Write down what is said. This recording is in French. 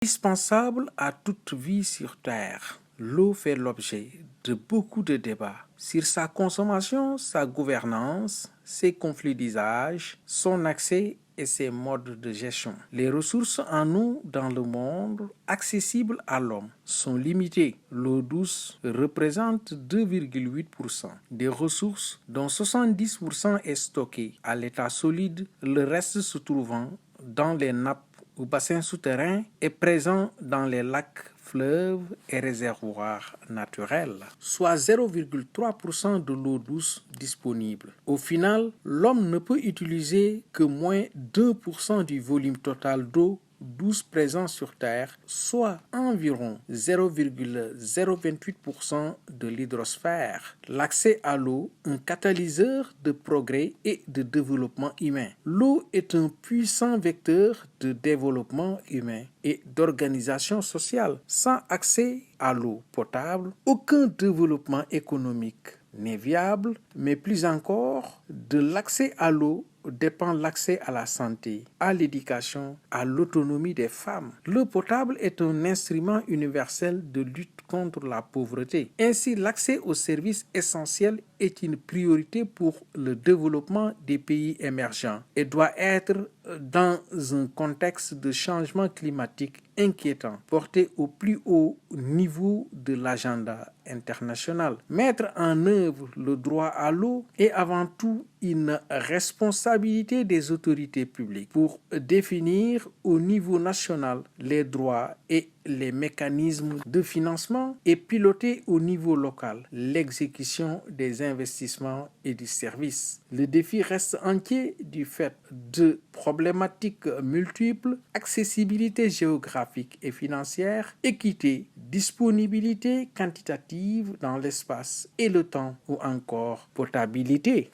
Indispensable à toute vie sur Terre, l'eau fait l'objet de beaucoup de débats sur sa consommation, sa gouvernance, ses conflits d'usage, son accès et ses modes de gestion. Les ressources en eau dans le monde accessibles à l'homme sont limitées. L'eau douce représente 2,8% des ressources, dont 70% est stocké à l'état solide, le reste se trouvant dans les nappes ou bassins souterrains est présent dans les lacs, fleuves et réservoirs naturels, soit 0,3% de l'eau douce disponible. Au final, l'homme ne peut utiliser que moins 2% du volume total d'eau douce présents sur Terre, soit environ 0,028% de l'hydrosphère. L'accès à l'eau, un catalyseur de progrès et de développement humain. L'eau est un puissant vecteur de développement humain et d'organisation sociale. Sans accès à l'eau potable, aucun développement économique n'est viable, mais plus encore, de l'accès à l'eau dépend l'accès à la santé, à l'éducation, à l'autonomie des femmes. L'eau potable est un instrument universel de lutte contre la pauvreté. Ainsi, l'accès aux services essentiels est une priorité pour le développement des pays émergents et doit être dans un contexte de changement climatique inquiétant, porté au plus haut niveau de l'agenda international. Mettre en œuvre le droit à l'eau est avant tout une responsabilité des autorités publiques pour définir au niveau national les droits et les mécanismes de financement et piloter au niveau local l'exécution des investissements et des services. Le défi reste entier du fait de problématiques multiples, accessibilité géographique et financière, équité, disponibilité quantitative dans l'espace et le temps ou encore potabilité.